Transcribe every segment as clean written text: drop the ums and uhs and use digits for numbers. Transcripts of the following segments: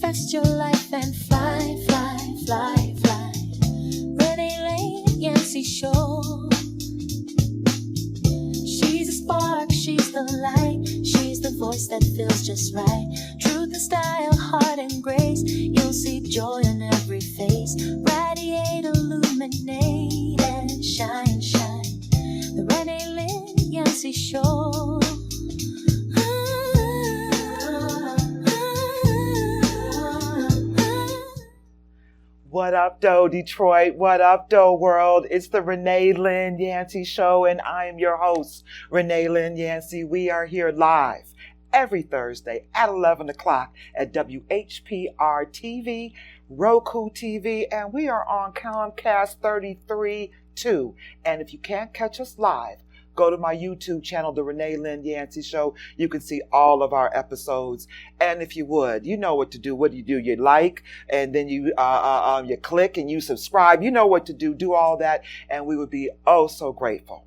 Manifest your life and fly, fly, fly, fly. Renee Lane, Yancy Show. She's a spark, she's the light. She's the voice that feels just right. Truth and style, heart and grace. You'll see joy in every face. Radiate, illuminate, and shine, shine. The Renee Lynn, Yancy Show. What up, though, Detroit? What up, though, world? It's the Renee Lynn Yancy Show, and I am your host, Renee Lynn Yancy. We are here live every Thursday at 11 o'clock at WHPR TV, Roku TV, and we are on Comcast 33.2. And if you can't catch us live, go to my YouTube channel, The Renee Lynn Yancy Show. You can see all of our episodes. And if you would, you know what to do. What do? You like, and then you click and you subscribe. You know what to do. Do all that, and we would be oh so grateful.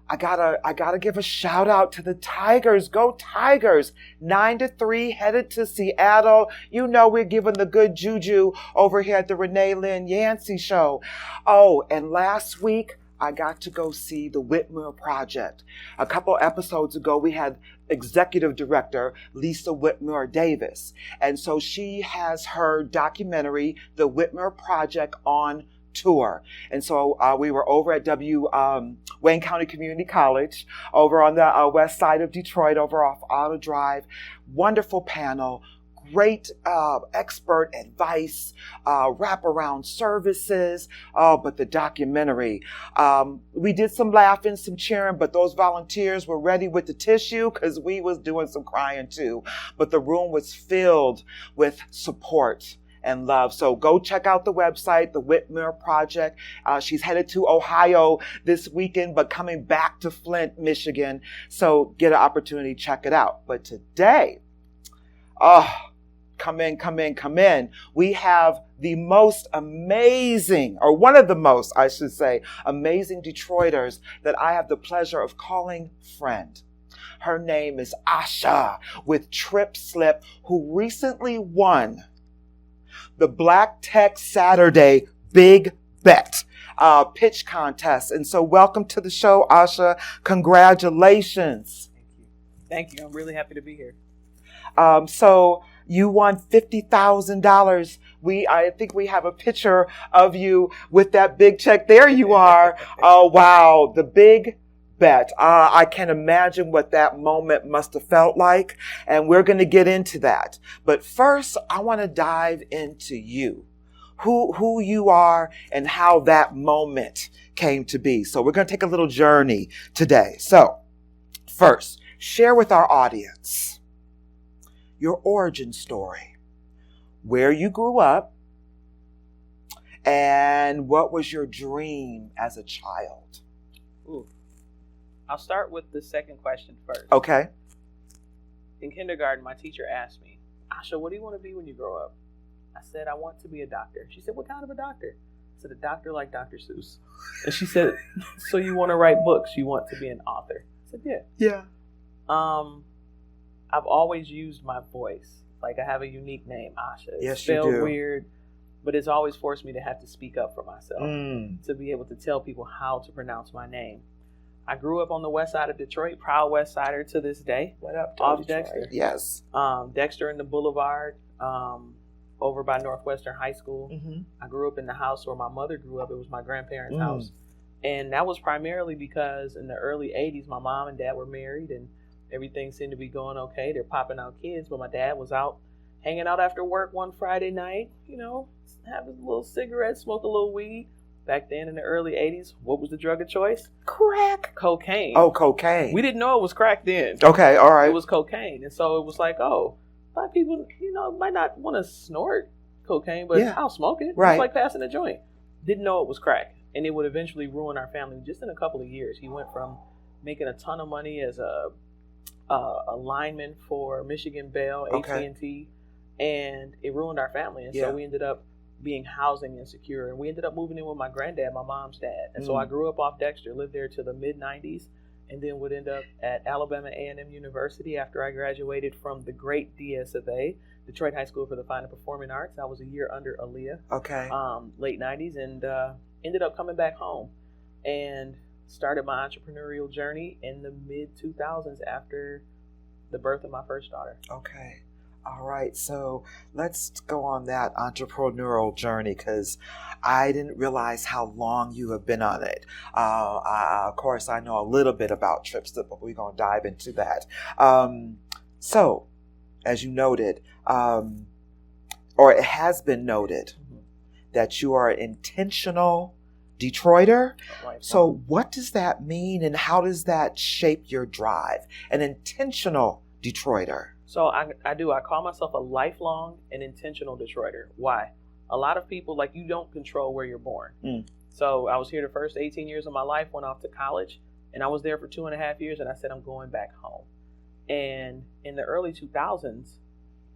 I gotta give a shout out to the Tigers. Go Tigers! 9-3 headed to Seattle. You know we're giving the good juju over here at the Renee Lynn Yancy Show. Oh, and last week, I got to go see the Whitmer Project. A couple episodes ago, we had executive director Lisa Whitmer Davis. And so she has her documentary, The Whitmer Project, on tour. And so we were over at Wayne County Community College, over on the west side of Detroit, over off Auto Drive. Wonderful panel. Great expert advice, wraparound services, but the documentary. We did some laughing, some cheering, but those volunteers were ready with the tissue because we was doing some crying too. But the room was filled with support and love. So go check out the website, the Whitmer Project. She's headed to Ohio this weekend, but coming back to Flint, Michigan. So get an opportunity to check it out. But today, come in. We have the most amazing, or one of the most, I should say, amazing Detroiters that I have the pleasure of calling friend. Her name is Asha with Trip Slip, who recently won the Black Tech Saturday Big Bet pitch contest. And so welcome to the show, Asha. Congratulations. Thank you. I'm really happy to be here. So you won $50,000. I think we have a picture of you with that big check. There you are. Oh, wow. The big bet. I can imagine what that moment must have felt like. And we're going to get into that. But first, I want to dive into you, who you are and how that moment came to be. So we're going to take a little journey today. So first, share with our audience your origin story, where you grew up, and what was your dream as a child? Ooh. I'll start with the second question first. Okay. In kindergarten, my teacher asked me, Asha, what do you want to be when you grow up? I said, I want to be a doctor. She said, what kind of a doctor? I said, a doctor like Dr. Seuss. And she said, so you want to write books? You want to be an author? I said, yeah. Yeah. I've always used my voice. Like, I have a unique name, Asha. It's yes, spelled you do. Weird, but it's always forced me to have to speak up for myself, to be able to tell people how to pronounce my name. I grew up on the west side of Detroit, proud West Sider to this day. What up, off Detroit? Dexter. Yes. Dexter and the Boulevard, over by Northwestern High School. Mm-hmm. I grew up in the house where my mother grew up. It was my grandparents' house. And that was primarily because in the early 80s, my mom and dad were married and everything seemed to be going okay. They're popping out kids, but my dad was out hanging out after work one Friday night, having a little cigarette, smoke a little weed. Back then in the early 80s, what was the drug of choice? Crack. Cocaine. Oh, cocaine. We didn't know it was crack then. Okay, all right. It was cocaine. And so it was like, black people, might not want to snort cocaine, but I'll smoke it. Right. It's like passing a joint. Didn't know it was crack. And it would eventually ruin our family just in a couple of years. He went from making a ton of money as a lineman for Michigan Bell, AT&T, and it ruined our family. And so we ended up being housing insecure, and we ended up moving in with my granddad, my mom's dad. And so I grew up off Dexter, lived there till the mid-90s, and then would end up at Alabama A&M University after I graduated from the great DSFA, Detroit High School for the Fine and Performing Arts. I was a year under Aaliyah, Okay. late 90s, and ended up coming back home and started my entrepreneurial journey in the mid-2000s after the birth of my first daughter. Okay. All right. So let's go on that entrepreneurial journey, because I didn't realize how long you have been on it. Of course, I know a little bit about TripSlip, but we're going to dive into that. So, as you noted, or it has been noted, that you are an intentional Detroiter. Right. So what does that mean, and how does that shape your drive? An intentional Detroiter. So I call myself a lifelong and intentional Detroiter. Why? A lot of people, like, you don't control where you're born. So I was here the first 18 years of my life, went off to college, and I was there for 2.5 years, and I said, I'm going back home. And in the early 2000s,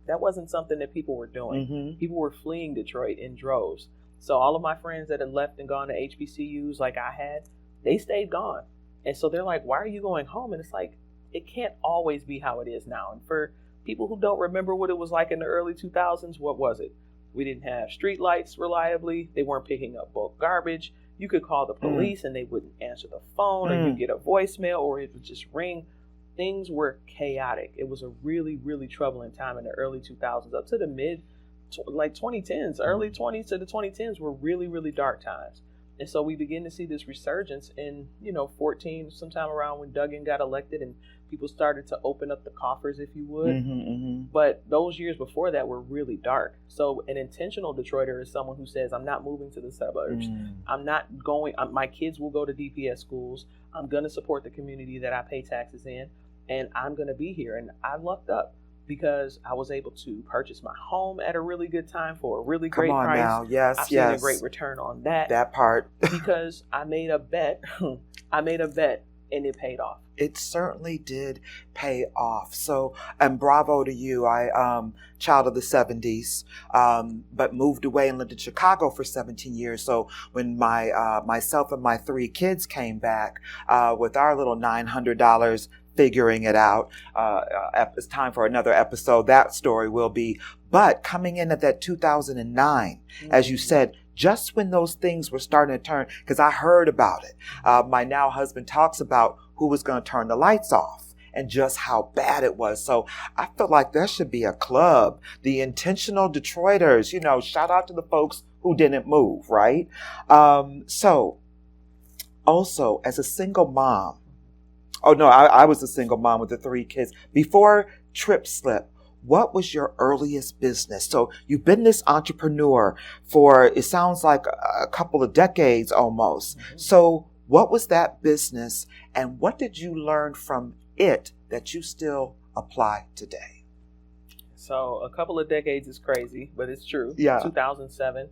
that wasn't something that people were doing. People were fleeing Detroit in droves. So all of my friends that had left and gone to HBCUs like I had, they stayed gone. And so they're like, why are you going home? And it's like, it can't always be how it is now. And for people who don't remember what it was like in the early 2000s, what was it? We didn't have street lights reliably. They weren't picking up bulk garbage. You could call the police and they wouldn't answer the phone, or you'd get a voicemail, or it would just ring. Things were chaotic. It was a really, really troubling time in the early 2000s up to the mid, like 2010s, early 20s to the 2010s were really, really dark times. And so we begin to see this resurgence in, 14, sometime around when Duggan got elected, and people started to open up the coffers, if you would. But those years before that were really dark. So an intentional Detroiter is someone who says, I'm not moving to the suburbs. I'm not going, my kids will go to DPS schools. I'm going to support the community that I pay taxes in, and I'm going to be here. And I lucked up, because I was able to purchase my home at a really good time for a really great price. Come on now. Yes, I've seen a great return on that. That part. Because I made a bet. And it paid off. It certainly did pay off. So, and bravo to you. I, child of the 70s, but moved away and lived in Chicago for 17 years. So when myself and my 3 kids came back, with our little $900, figuring it out. It's time for another episode. That story will be. But coming in at that 2009, as you said, just when those things were starting to turn, because I heard about it. My now husband talks about who was going to turn the lights off and just how bad it was. So I feel like there should be a club, the intentional Detroiters, shout out to the folks who didn't move, right? So also, as a single mom, I was a single mom with the 3 kids. Before TripSlip, what was your earliest business? So you've been this entrepreneur for, it sounds like a couple of decades almost. So what was that business, and what did you learn from it that you still apply today? So a couple of decades is crazy, but it's true. Yeah. 2007,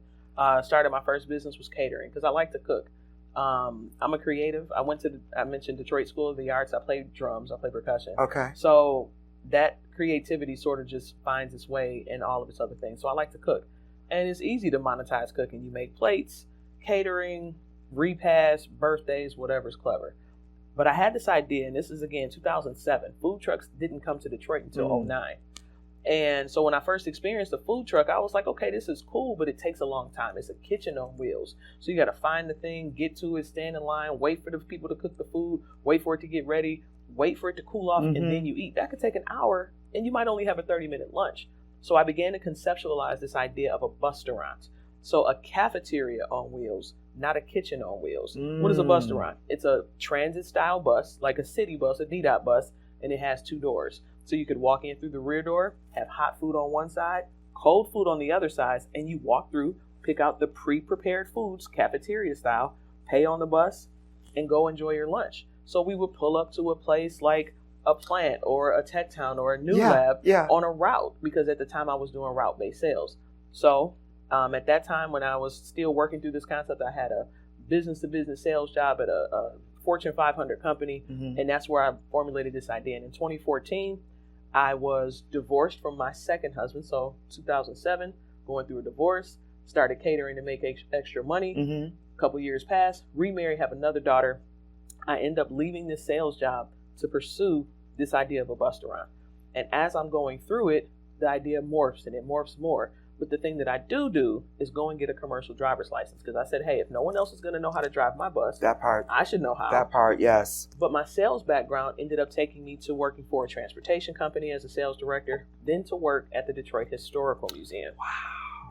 started my first business was catering, because I like to cook. I'm a creative. I mentioned Detroit School of the Arts. I play drums. I play percussion. Okay. So that creativity sort of just finds its way in all of its other things. So I like to cook, and it's easy to monetize cooking. You make plates, catering, repasts, birthdays, whatever's clever. But I had this idea, and this is again 2007. Food trucks didn't come to Detroit until 2009. And so when I first experienced a food truck, I was like, okay, this is cool, but it takes a long time. It's a kitchen on wheels. So you got to find the thing, get to it, stand in line, wait for the people to cook the food, wait for it to get ready, wait for it to cool off, and then you eat. That could take an hour, and you might only have a 30-minute lunch. So I began to conceptualize this idea of a bus-restaurant. So a cafeteria on wheels, not a kitchen on wheels. What is a bus-restaurant? It's a transit-style bus, like a city bus, a DDOT bus, and it has 2 doors. So you could walk in through the rear door, have hot food on one side, cold food on the other side, and you walk through, pick out the pre-prepared foods, cafeteria style, pay on the bus, and go enjoy your lunch. So we would pull up to a place like a Plant or a Tech Town or a New Lab on a route, because at the time I was doing route-based sales. So at that time, when I was still working through this concept, I had a business-to-business sales job at a Fortune 500 company, and that's where I formulated this idea. And in 2014, I was divorced from my second husband. So 2007, going through a divorce, started catering to make extra money. A couple years passed, remarried, have another daughter. I end up leaving this sales job to pursue this idea of a bus around. And as I'm going through it, the idea morphs and it morphs more. But the thing that I do is go and get a commercial driver's license, because I said, hey, if no one else is going to know how to drive my bus, That part. I should know how. That part, yes. But my sales background ended up taking me to working for a transportation company as a sales director, then to work at the Detroit Historical Museum. Wow.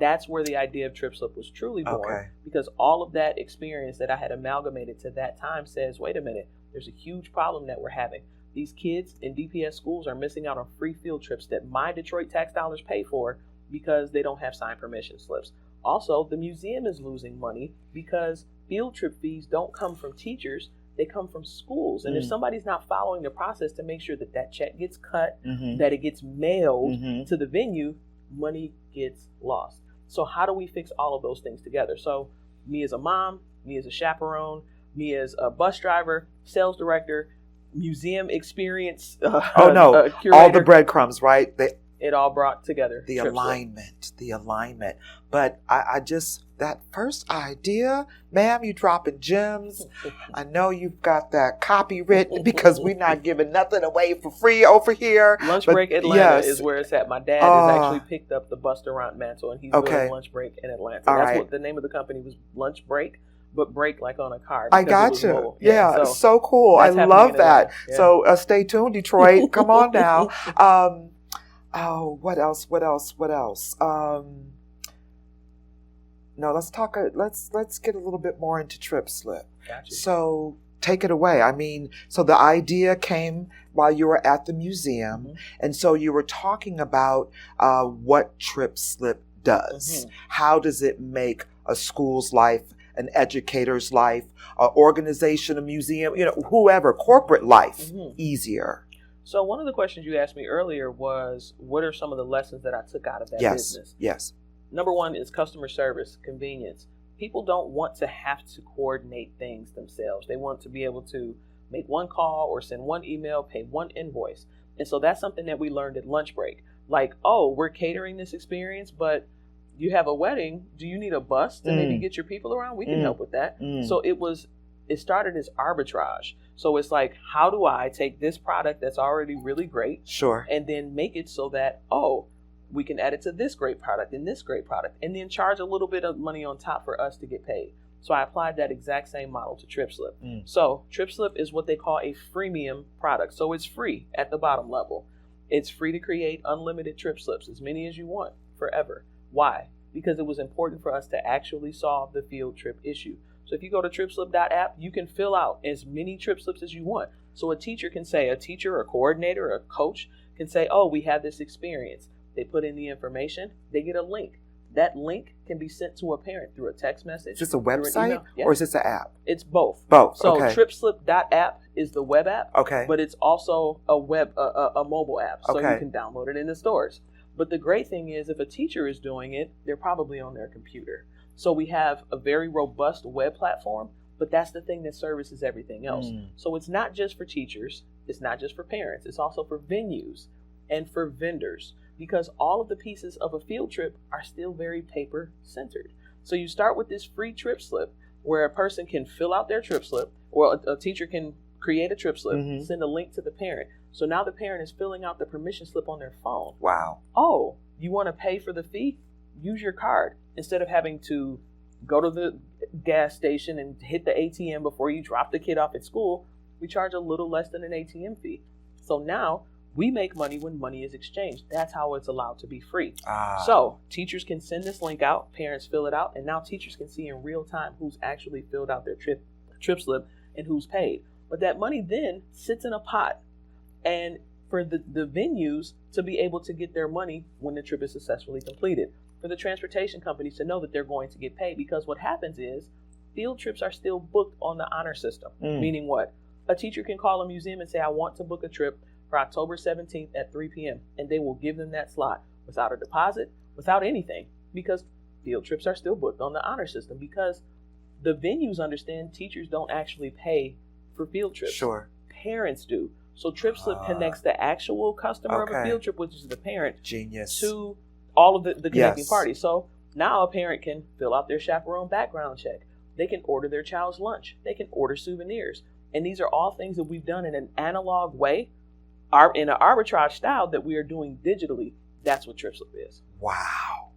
That's where the idea of Trip Slip was truly born, Okay. because all of that experience that I had amalgamated to that time says, wait a minute, there's a huge problem that we're having. These kids in DPS schools are missing out on free field trips that my Detroit tax dollars pay for because they don't have signed permission slips. Also, the museum is losing money because field trip fees don't come from teachers, they come from schools. And if somebody's not following the process to make sure that that check gets cut, that it gets mailed to the venue, money gets lost. So how do we fix all of those things together? So me as a mom, me as a chaperone, me as a bus driver, sales director, museum experience, all the breadcrumbs, right? It all brought together. The alignment. But I just, that first idea, ma'am, you dropping gems. I know you've got that copy written, because we're not giving nothing away for free over here. Lunch Break Atlanta is where it's at. My dad has actually picked up the Bus Durant mantle, and he's doing Lunch Break in Atlanta. That's what the name of the company was, Lunch Break. But break like on a card. I got you. Yeah, so cool. I love that. Yeah. So stay tuned, Detroit. Come on now. What else? No, let's talk. Let's get a little bit more into Trip Slip. Gotcha. So take it away. I mean, so the idea came while you were at the museum, and so you were talking about what Trip Slip does. How does it make a school's life, an educator's life, an organization, a museum, whoever, corporate life easier? So one of the questions you asked me earlier was, what are some of the lessons that I took out of that business? Yes. Number one is customer service, convenience. People don't want to have to coordinate things themselves. They want to be able to make one call or send one email, pay one invoice. And so that's something that we learned at lunch break. Like, we're catering this experience, but you have a wedding. Do you need a bus to maybe get your people around? We can help with that. So it started as arbitrage. So it's like, how do I take this product that's already really great, and then make it so that, we can add it to this great product and this great product, and then charge a little bit of money on top for us to get paid. So I applied that exact same model to Trip Slip. So Trip Slip is what they call a freemium product. So it's free at the bottom level. It's free to create unlimited Trip Slips, as many as you want, forever. Why? Because it was important for us to actually solve the field trip issue. So if you go to tripslip.app, you can fill out as many Trip Slips as you want. So a teacher, a coordinator, a coach can say, we have this experience. They put in the information, they get a link. That link can be sent to a parent through a text message. Just a website, or is this an app? It's both. So tripslip.app is the web app, but it's also a mobile app, so you can download it in the stores. But the great thing is, if a teacher is doing it, they're probably on their computer. So we have a very robust web platform, but that's the thing that services everything else. So it's not just for teachers, it's not just for parents, it's also for venues and for vendors, because all of the pieces of a field trip are still very paper centered. So you start with this free Trip Slip where a person can fill out their Trip Slip, or a teacher can create a Trip Slip, send a link to the parent. So now the parent is filling out the permission slip on their phone. Wow. You want to pay for the fee? Use your card. Instead of having to go to the gas station and hit the ATM before you drop the kid off at school, we charge a little less than an ATM fee. So now we make money when money is exchanged. That's how it's allowed to be free. So teachers can send this link out, parents fill it out, and now teachers can see in real time who's actually filled out their trip slip and who's paid. But that money then sits in a pot, and for the venues to be able to get their money when the trip is successfully completed. For the transportation companies to know that they're going to get paid, because what happens is field trips are still booked on the honor system. Meaning what? A teacher can call a museum and say, I want to book a trip for October 17th at 3 p.m. And they will give them that slot without a deposit, without anything, because field trips are still booked on the honor system, because the venues understand teachers don't actually pay for field trips. Parents do. So Trip Slip connects the actual customer of a field trip, which is the parent, to all of the connecting parties. So now a parent can fill out their chaperone background check. They can order their child's lunch. They can order souvenirs. And these are all things that we've done in an analog way, in an arbitrage style that we are doing digitally. That's what Trip Slip is. Wow.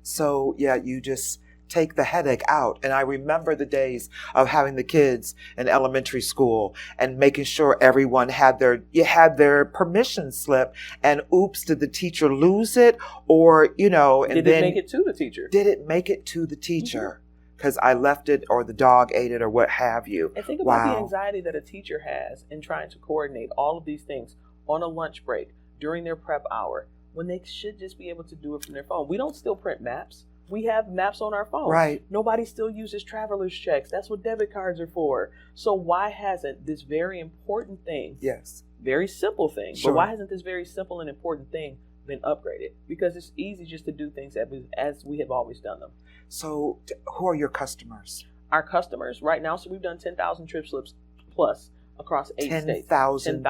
So yeah, you just take the headache out. And I remember the days of having the kids in elementary school and making sure everyone had their permission slip, and oops, did the teacher lose it? Or, and did then it make it to the teacher? Did it make it to the teacher? Because I left it, or the dog ate it, or what have you. And think about the anxiety that a teacher has in trying to coordinate all of these things on a lunch break, during their prep hour, when they should just be able to do it from their phone. We don't still print maps. We have maps on our phones. Right. Nobody still uses traveler's checks. That's what debit cards are for. So why hasn't this very important thing, yes, very simple thing, sure, but why hasn't this very simple and important thing been upgraded? Because it's easy just to do things as we have always done them. So who are your customers? Our customers right now, so we've done 10,000 Trip Slips plus across 8 states. 10,000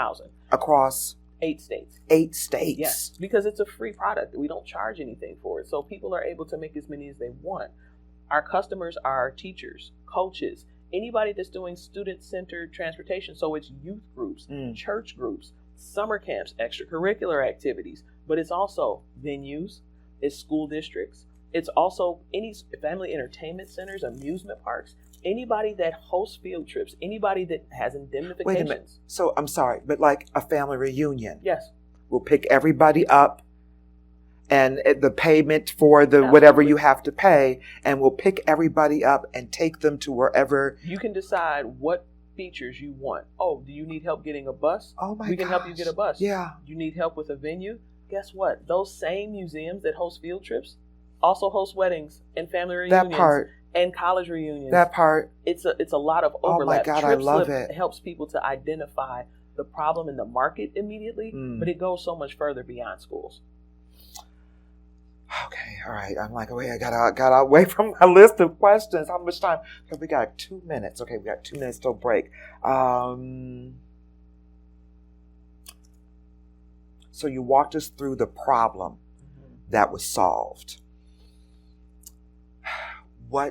across 8 states. 8 states. Yes, because it's a free product. We don't charge anything for it. So people are able to make as many as they want. Our customers are teachers, coaches, anybody that's doing student-centered transportation. So it's youth groups, church groups, summer camps, extracurricular activities. But it's also venues, it's school districts. It's also any family entertainment centers, amusement parks, anybody that hosts field trips, anybody that has indemnifications. Wait a minute. So I'm sorry, but like a family reunion. Yes. We'll pick everybody up, and the payment for the Absolutely. whatever you have to pay, and we'll pick everybody up and take them to wherever. You can decide what features you want. Oh, do you need help getting a bus? Oh my God. We can help you get a bus. Yeah. You need help with a venue? Guess what? Those same museums that host field trips also host weddings and family reunions. That part. And college reunions. That part. It's a lot of overlap. Oh my God, Trip I love Slip it. helps people to identify the problem in the market immediately, but it goes so much further beyond schools. Okay, all right. I'm like, wait, I got away from my list of questions. How much time? Because we got 2 minutes. Okay, we got 2 minutes till break. So you walked us through the problem that was solved.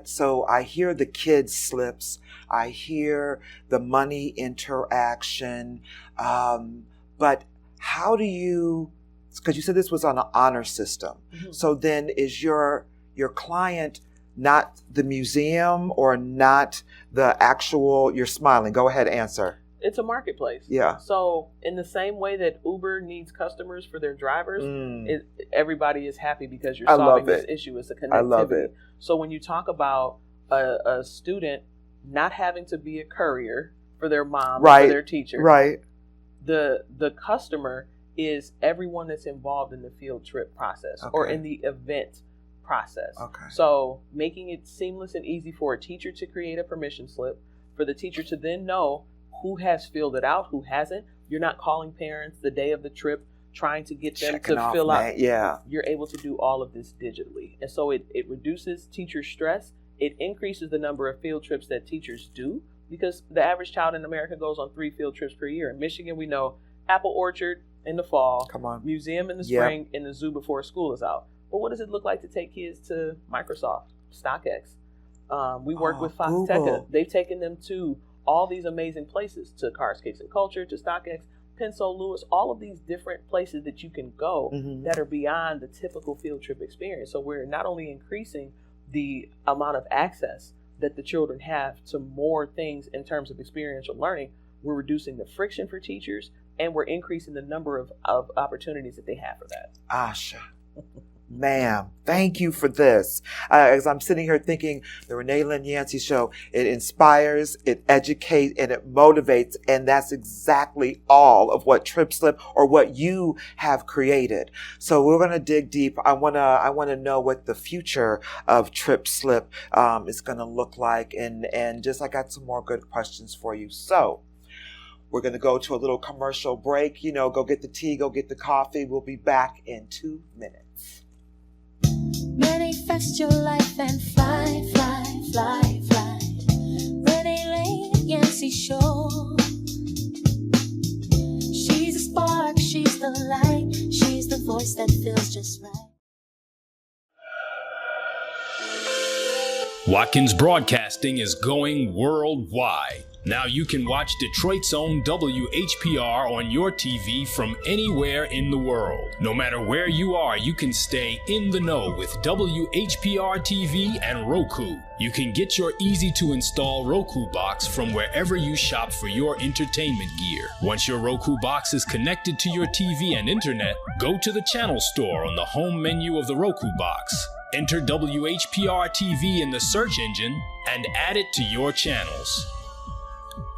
So I hear the kids slips, I hear the money interaction, but how do you, because you said this was on an honor system, so then is your client not the museum or not the actual, you're smiling, go ahead, answer. It's a marketplace. Yeah. So in the same way that Uber needs customers for their drivers, everybody is happy because you're solving this issue. It's a connectivity. I love it. So when you talk about a student not having to be a courier for their mom or for their teacher, the customer is everyone that's involved in the field trip process or in the event process. Okay. So making it seamless and easy for a teacher to create a permission slip, for the teacher to then know who has filled it out, who hasn't. You're not calling parents the day of the trip trying to get them to fill out. Yeah. You're able to do all of this digitally. And so it reduces teacher stress. It increases the number of field trips that teachers do, because the average child in America goes on 3 field trips per year. In Michigan, we know apple orchard in the fall, museum in the spring, and the zoo before school is out. But what does it look like to take kids to Microsoft, StockX? We work with Foxteca. They've taken them to all these amazing places, to Cars, Cakes, and Culture, to StockX, Penso Lewis, all of these different places that you can go that are beyond the typical field trip experience. So we're not only increasing the amount of access that the children have to more things in terms of experiential learning, we're reducing the friction for teachers, and we're increasing the number of opportunities that they have for that. Asha. Ma'am, thank you for this. As I'm sitting here thinking, the Renee Lynn Yancy Show, it inspires, it educates, and it motivates, and that's exactly all of what Trip Slip or what you have created. So we're going to dig deep. I want to know what the future of Trip Slip is going to look like, and just I got some more good questions for you. So we're going to go to a little commercial break. Go get the tea, go get the coffee. We'll be back in 2 minutes. Manifest your life and fly, fly, fly, fly. Renee Lynn Yancy Show. She's a spark, she's the light, she's the voice that feels just right. Watkins Broadcasting is going worldwide. Now you can watch Detroit's own WHPR on your TV from anywhere in the world. No matter where you are, you can stay in the know with WHPR TV and Roku. You can get your easy-to-install Roku box from wherever you shop for your entertainment gear. Once your Roku box is connected to your TV and internet, go to the channel store on the home menu of the Roku box. Enter WHPR TV in the search engine and add it to your channels.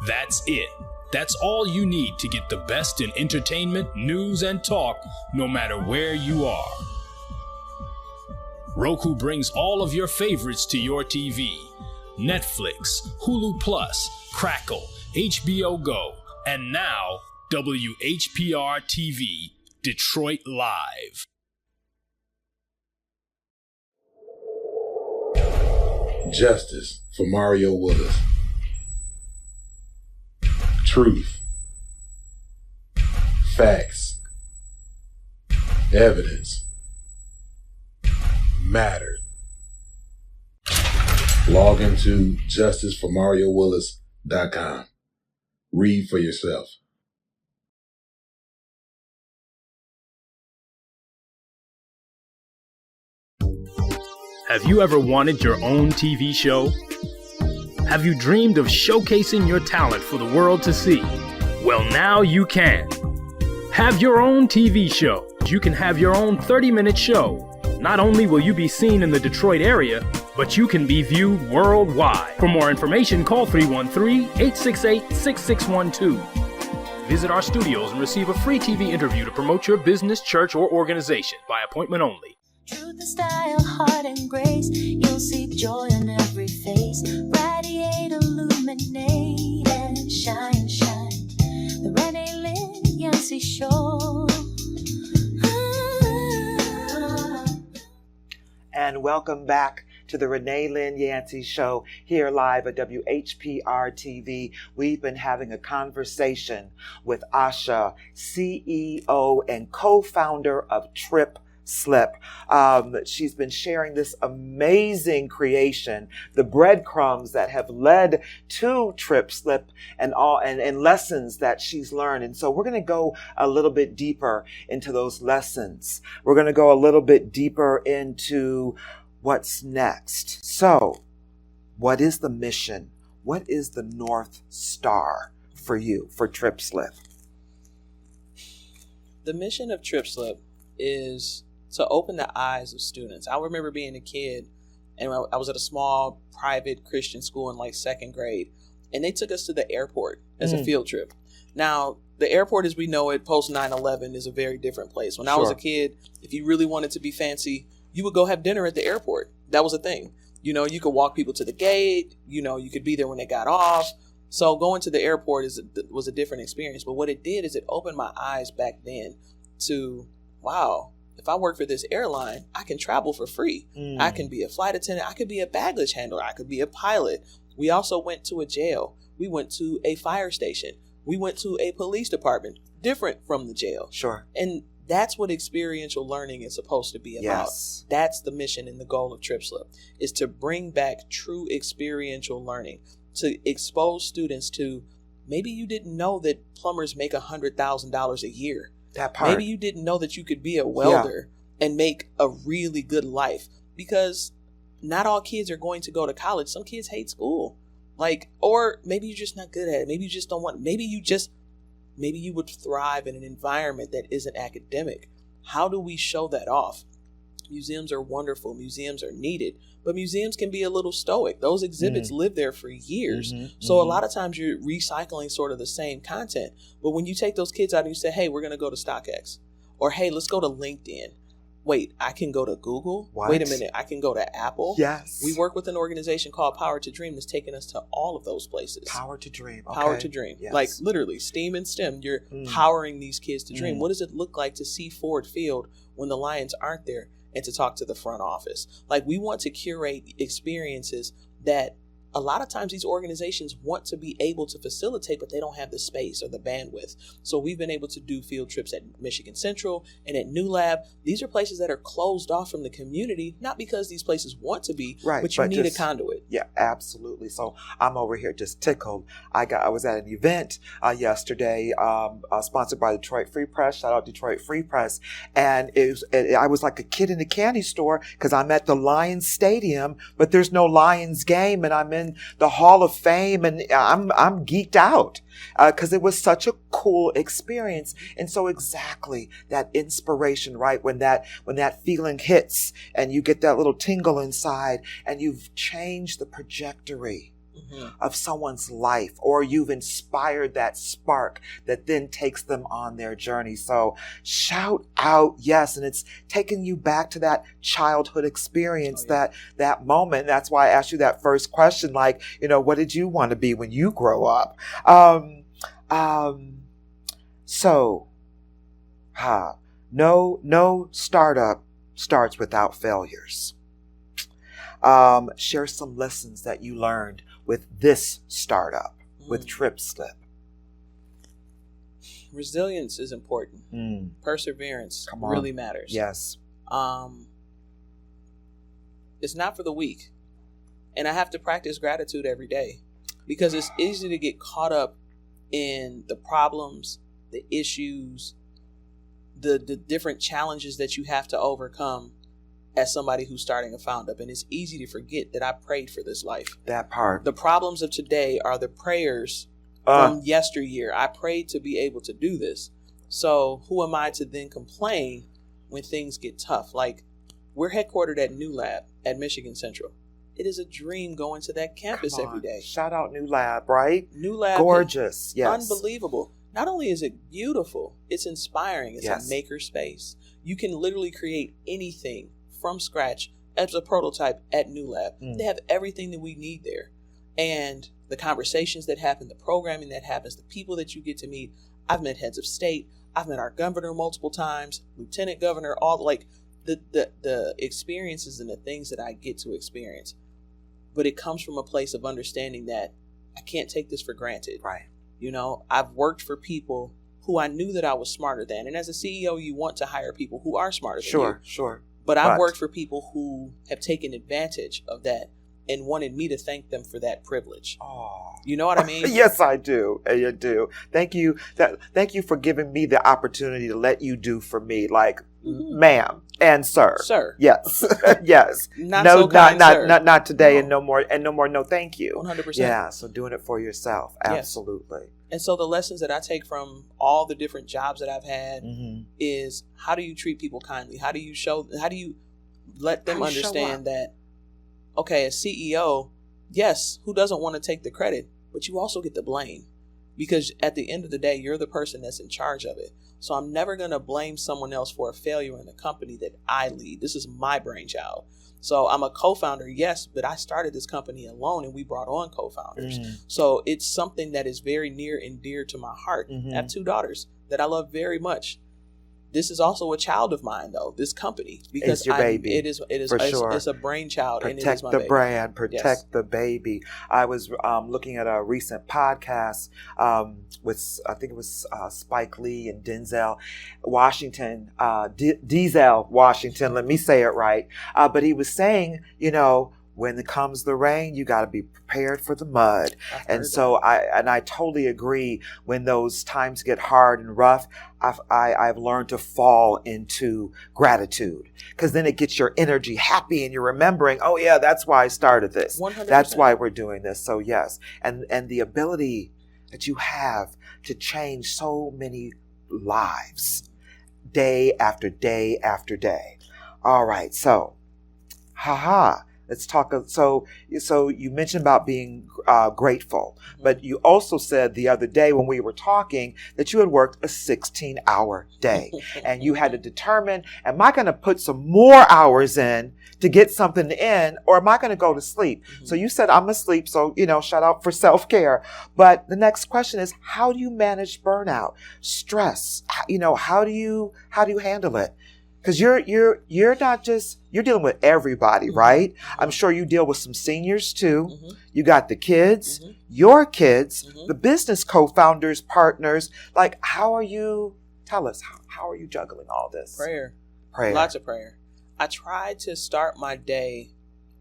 That's it. That's all you need to get the best in entertainment, news, and talk, no matter where you are. Roku brings all of your favorites to your TV. Netflix, Hulu Plus, Crackle, HBO Go, and now WHPR TV, Detroit Live. Justice for Mario Willis. Truth. Facts. Evidence. Mattered. Log into justiceformariowillis.com. Read for yourself. Have you ever wanted your own TV show? Have you dreamed of showcasing your talent for the world to see? Well, now you can. Have your own TV show. You can have your own 30-minute show. Not only will you be seen in the Detroit area, but you can be viewed worldwide. For more information, call 313-868-6612. Visit our studios and receive a free TV interview to promote your business, church, or organization by appointment only. Truth and style, heart and grace. You'll see joy in every face. Radiate, illuminate, and shine, shine. The Renee, Lynn, Yancy show. And welcome back to the Renee, Lynn, Yancy show here live at WHPR TV. We've been having a conversation with Asha, CEO and co-founder of Trip Slip. She's been sharing this amazing creation, the breadcrumbs that have led to Trip Slip and lessons that she's learned. And so we're going to go a little bit deeper into those lessons. We're going to go a little bit deeper into what's next. So, what is the mission? What is the North Star for you, for Trip Slip? The mission of Trip Slip is to open the eyes of students. I remember being a kid, and I was at a small private Christian school in like second grade, and they took us to the airport as a field trip. Now, the airport as we know it post 9/11 is a very different place. When I was a kid, if you really wanted to be fancy, you would go have dinner at the airport. That was a thing. You know, you could walk people to the gate. You know, you could be there when they got off. So going to the airport was a different experience. But what it did is it opened my eyes back then to, wow, if I work for this airline, I can travel for free. I can be a flight attendant. I could be a baggage handler. I could be a pilot. We also went to a jail. We went to a fire station. We went to a police department, different from the jail. Sure. And that's what experiential learning is supposed to be about. Yes. That's the mission and the goal of Trip Slip, is to bring back true experiential learning, to expose students to, maybe you didn't know that plumbers make $100,000 a year. That part. Maybe you didn't know that you could be a welder and make a really good life, because not all kids are going to go to college. Some kids hate school. Or maybe you're just not good at it. Maybe you just don't want, maybe you would thrive in an environment that isn't academic. How do we show that off? Museums are wonderful. Museums are needed, but museums can be a little stoic. Those exhibits live there for years. So a lot of times you're recycling sort of the same content. But when you take those kids out and you say, hey, we're going to go to StockX, or hey, let's go to LinkedIn. Wait, I can go to Google? What? Wait a minute, I can go to Apple? Yes. We work with an organization called Power to Dream that's taken us to all of those places. Power to Dream. Okay. Power to Dream. Yes. Like literally, STEAM and STEM, you're powering these kids to dream. What does it look like to see Ford Field when the Lions aren't there, and to talk to the front office? Like, we want to curate experiences that a lot of times these organizations want to be able to facilitate, but they don't have the space or the bandwidth. So we've been able to do field trips at Michigan Central and at New Lab. These are places that are closed off from the community, not because these places want to be, Right, but you but need just- a conduit. Yeah, absolutely. So I'm over here just tickled. I was at an event yesterday, sponsored by Detroit Free Press. Shout out Detroit Free Press, and I was like a kid in a candy store because I'm at the Lions Stadium, but there's no Lions game, and I'm in the Hall of Fame, and I'm geeked out because it was such a cool experience. And so exactly that inspiration, right? When that feeling hits and you get that little tingle inside, and you've changed the trajectory of someone's life, or you've inspired that spark that then takes them on their journey. So shout out, yes. And it's taking you back to that childhood experience, that moment. That's why I asked you that first question, like, what did you want to be when you grow up? No startup starts without failures. Share some lessons that you learned with this startup, with TripSlip. Resilience is important. Perseverance really matters. Yes. It's not for the weak. And I have to practice gratitude every day, because it's easy to get caught up in the problems, the issues, the different challenges that you have to overcome as somebody who's starting a found up. And it's easy to forget that I prayed for this life. That part. The problems of today are the prayers from yesteryear. I prayed to be able to do this. So who am I to then complain when things get tough? Like, we're headquartered at New Lab at Michigan Central. It is a dream going to that campus every day. Shout out New Lab, right? New Lab. Gorgeous. Yes. Unbelievable. Not only is it beautiful, it's inspiring. It's a maker space. You can literally create anything from scratch as a prototype at New Lab. They have everything that we need there. And the conversations that happen, the programming that happens, the people that you get to meet. I've met heads of state. I've met our governor multiple times, lieutenant governor, all the experiences and the things that I get to experience. But it comes from a place of understanding that I can't take this for granted. Right. I've worked for people who I knew that I was smarter than. And as a CEO, you want to hire people who are smarter than you. Sure. But I've worked for people who have taken advantage of that and wanted me to thank them for that privilege. Oh. You know what I mean? Yes, I do. I do. Thank you. Thank you for giving me the opportunity to let you do for me, like, ma'am and sir. Sir. Yes. Yes. Not today, and no more. No, thank you. 100%. Yeah. So doing it for yourself. Absolutely. Yes. And so the lessons that I take from all the different jobs that I've had is, how do you treat people kindly? How do you let them understand that, okay, as CEO, yes, who doesn't want to take the credit, but you also get the blame, because at the end of the day, you're the person that's in charge of it. So I'm never going to blame someone else for a failure in the company that I lead. This is my brainchild. So I'm a co-founder, yes, but I started this company alone and we brought on co-founders. So it's something that is very near and dear to my heart. I have 2 daughters that I love very much. This is also a child of mine, though, this company, because it's your baby. It is for sure. It's a brainchild. Protect and it is my the baby. brand, protect the baby. I was looking at a recent podcast with, I think it was Spike Lee and Denzel Washington, Denzel Washington, let me say it right. But he was saying, when it comes the rain, you got to be prepared for the mud. And so I totally agree. When those times get hard and rough, I've learned to fall into gratitude, because then it gets your energy happy and you're remembering, oh yeah, that's why I started this. 100%. That's why we're doing this. So yes. And the ability that you have to change so many lives day after day after day. All right. So, let's talk. So you mentioned about being grateful, but you also said the other day when we were talking that you had worked a 16-hour day and you had to determine, am I going to put some more hours in to get something in, or am I going to go to sleep? So you said, I'm asleep. So, shout out for self-care. But the next question is, how do you manage burnout, stress? How do you handle it? Because you're not just, you're dealing with everybody, right? I'm sure you deal with some seniors too. You got the kids, your kids, the business co-founders, partners. Like, tell us, how are you juggling all this? Prayer. Prayer. Lots of prayer. I try to start my day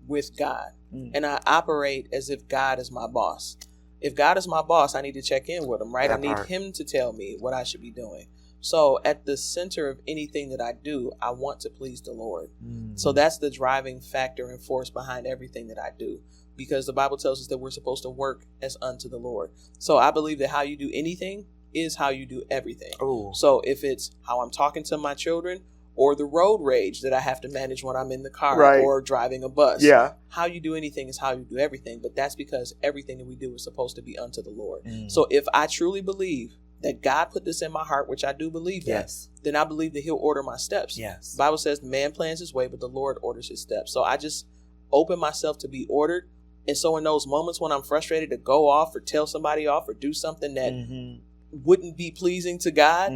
with God, and I operate as if God is my boss. If God is my boss, I need to check in with him, right? I need him to tell me what I should be doing. So at the center of anything that I do, I want to please the Lord. So that's the driving factor and force behind everything that I do, because the Bible tells us that we're supposed to work as unto the Lord. So I believe that how you do anything is how you do everything. Ooh. So if it's how I'm talking to my children, or the road rage that I have to manage when I'm in the car or driving a bus. Yeah. How you do anything is how you do everything. But that's because everything that we do is supposed to be unto the Lord. So if I truly believe that God put this in my heart, which I do believe that, then I believe that he'll order my steps. Yes. The Bible says man plans his way, but the Lord orders his steps. So I just open myself to be ordered. And so in those moments when I'm frustrated to go off or tell somebody off or do something that wouldn't be pleasing to God,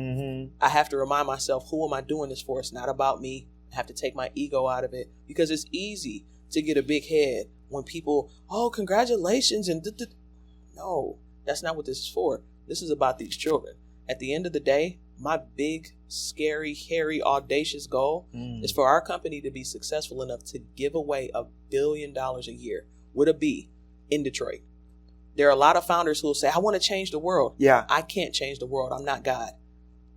I have to remind myself, who am I doing this for? It's not about me. I have to take my ego out of it, because it's easy to get a big head when people, oh, congratulations. And no, that's not what this is for. This is about these children. At the end of the day, my big, scary, hairy, audacious goal is for our company to be successful enough to give away $1 billion a year with a B in Detroit. There are a lot of founders who will say, I want to change the world. Yeah. I can't change the world. I'm not God.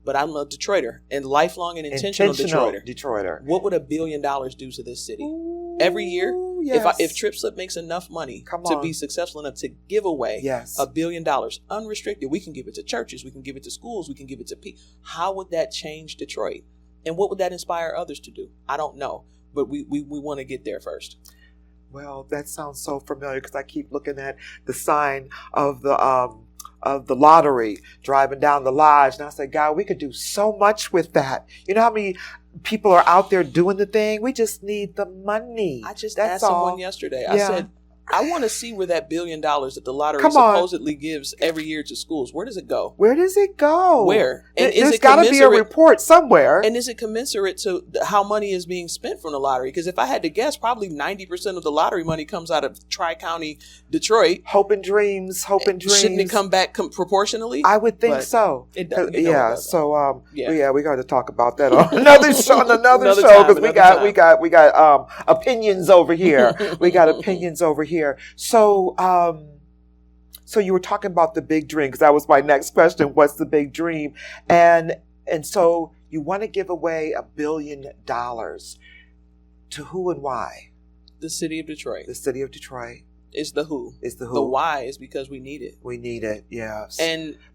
But I'm a Detroiter, and lifelong and intentional Detroiter. What would $1 billion do to this city? Every year, if TripSlip makes enough money to be successful enough to give away $1 billion unrestricted, we can give it to churches, we can give it to schools, we can give it to people. How would that change Detroit? And what would that inspire others to do? I don't know. But we want to get there first. Well, that sounds so familiar, because I keep looking at the sign of the lottery driving down the lodge, and I say, God, we could do so much with that. You know how many people are out there doing the thing? We just need the money. I just asked someone yesterday. I said, I want to see where that $1 billion that the lottery supposedly gives every year to schools. Where does it go? Where does it go? Where? And there's got to be a report somewhere. And is it commensurate to how money is being spent from the lottery? Because if I had to guess, probably 90% of the lottery money comes out of Tri-County Detroit. Hope and dreams. Shouldn't it come back proportionally? I would think so. It does. So we got to talk about that on another show. Because we got opinions over here. We got opinions over here. So you were talking about the big dream, because that was my next question. What's the big dream? And so you want to give away $1 billion to who and why? The city of Detroit. The city of Detroit. It's the who. It's the who. The why is because we need it. We need it. Yes.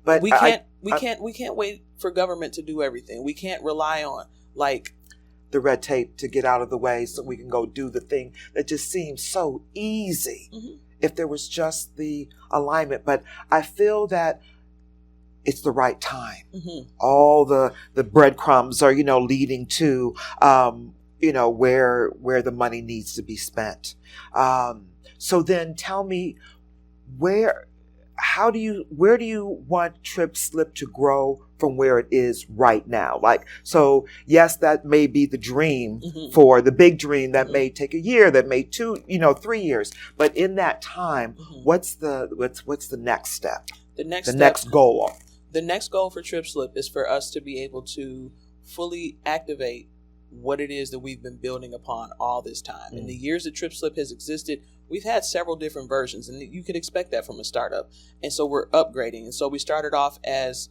But we can't wait for government to do everything. We can't rely on the red tape to get out of the way so we can go do the thing that just seems so easy if there was just the alignment. But I feel that it's the right time. All the breadcrumbs are, leading to, where the money needs to be spent. So then tell me, where do you want TripSlip to grow from where it is right now? So yes, that may be the dream for the big dream that may take a year, that may 3 years. But in that time, what's the next step? The next goal. The next goal for TripSlip is for us to be able to fully activate what it is that we've been building upon all this time. In the years that TripSlip has existed, we've had several different versions, and you could expect that from a startup. And so we're upgrading. And so we started off as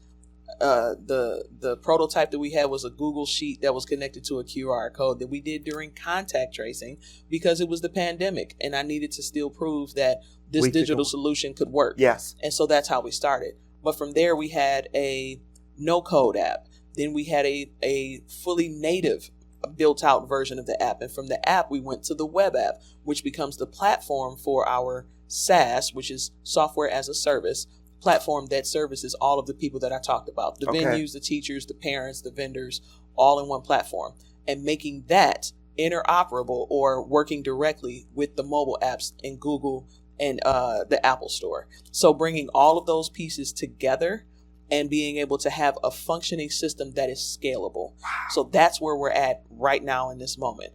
the prototype that we had was a Google sheet that was connected to a QR code that we did during contact tracing, because it was the pandemic and I needed to still prove that this digital solution could work. Yes. And so that's how we started. But from there, we had a no-code app. Then we had a fully native built-out version of the app. And from the app, we went to the web app, which becomes the platform for our SaaS, which is software as a service platform that services all of the people that I talked about, the venues, the teachers, the parents, the vendors, all in one platform, and making that interoperable or working directly with the mobile apps in Google and the Apple Store. So bringing all of those pieces together and being able to have a functioning system that is scalable. Wow. So that's where we're at right now in this moment.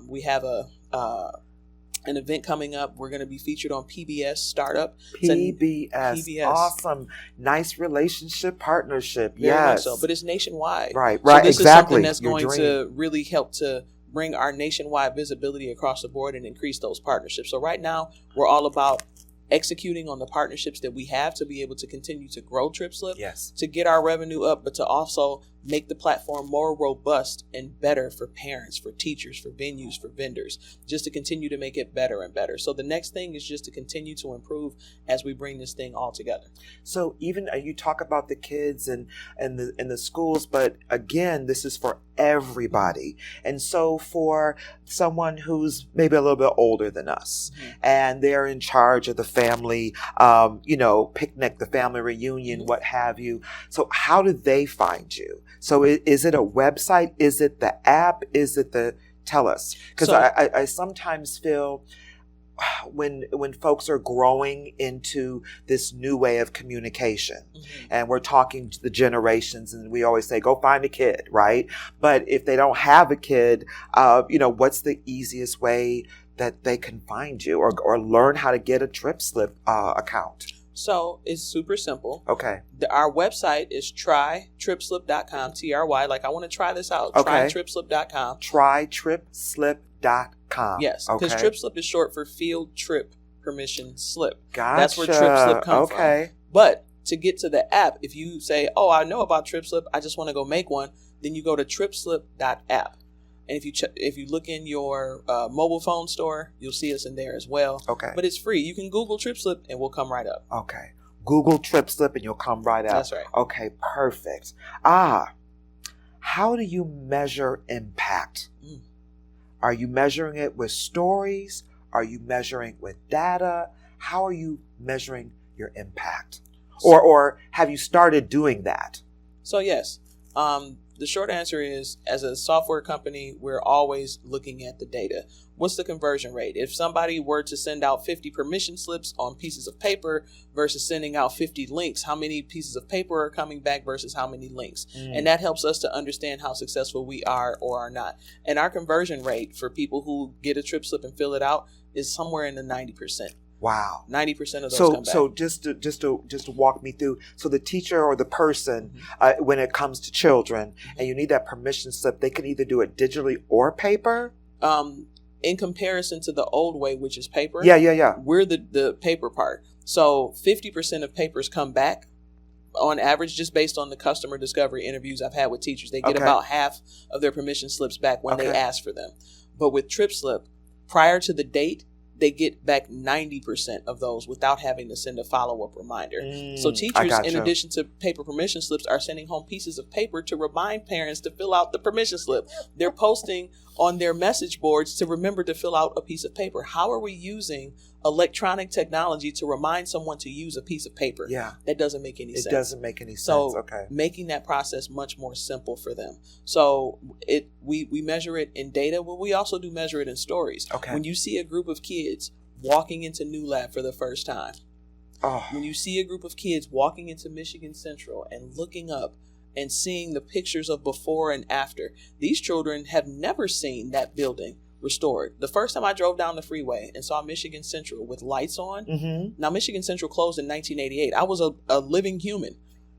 We have an event coming up. We're going to be featured on PBS Startup. PBS. Awesome. Nice relationship partnership. Very much Yes. so, but it's nationwide. Right. So this Exactly. is something that's going to really help to bring our nationwide visibility across the board and increase those partnerships. So right now, we're all about executing on the partnerships that we have to be able to continue to grow TripSlip, Yes. to get our revenue up, but to also make the platform more robust and better for parents, for teachers, for venues, for vendors, just to continue to make it better and better. So the next thing is just to continue to improve as we bring this thing all together. So even you talk about the kids and the schools, but again, this is for everybody. And so for someone who's maybe a little bit older than us, and they're in charge of the family, picnic, the family reunion, what have you. So how do they find you? So is it a website? Is it the app? Is it tell us? Because I sometimes feel when folks are growing into this new way of communication, and we're talking to the generations, and we always say, go find a kid, right? But if they don't have a kid, what's the easiest way that they can find you or learn how to get a TripSlip account? So it's super simple. Okay. Our website is trytripslip.com, TRY. Like, I want to try this out. Okay. Trytripslip.com. Trytripslip.com. Yes. Because TripSlip is short for Field Trip Permission Slip. Gotcha. That's where TripSlip comes from. Okay. But to get to the app, if you say, oh, I know about TripSlip, I just want to go make one, then you go to tripslip.app. And if you look in your mobile phone store, you'll see us in there as well. Okay. But it's free. You can Google TripSlip and we'll come right up. Okay. Google TripSlip and you'll come right up. That's right. Okay, perfect. How do you measure impact? Are you measuring it with stories? Are you measuring with data? How are you measuring your impact? Or have you started doing that? So yes. The short answer is, as a software company, we're always looking at the data. What's the conversion rate? If somebody were to send out 50 permission slips on pieces of paper versus sending out 50 links, how many pieces of paper are coming back versus how many links? And that helps us to understand how successful we are or are not. And our conversion rate for people who get a TripSlip and fill it out is somewhere in the 90%. Wow. 90% of those come back. So just to walk me through. So the teacher or the person, when it comes to children, and you need that permission slip, they can either do it digitally or paper? In comparison to the old way, which is paper. Yeah. We're the paper part. So 50% of papers come back on average, just based on the customer discovery interviews I've had with teachers. They get about half of their permission slips back when they ask for them. But with TripSlip, prior to the date, they get back 90% of those without having to send a follow-up reminder. So teachers, in addition to paper permission slips, are sending home pieces of paper to remind parents to fill out the permission slip. They're posting on their message boards to remember to fill out a piece of paper. How are we using electronic technology to remind someone to use a piece of paper? Yeah. That doesn't make any sense. It doesn't make any sense. So making that process much more simple for them. So we measure it in data, but we also do measure it in stories. Okay. When you see a group of kids walking into New Lab for the first time, when you see a group of kids walking into Michigan Central and looking up and seeing the pictures of before and after, these children have never seen that building restored. The first time I drove down the freeway and saw Michigan Central with lights on, now Michigan Central closed in 1988. I was a living human.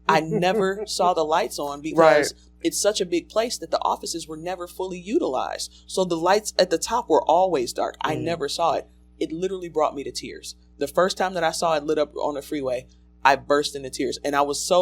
I never saw the lights on because it's such a big place that the offices were never fully utilized. So the lights at the top were always dark. I never saw it. It literally brought me to tears. The first time that I saw it lit up on the freeway, I burst into tears. And I was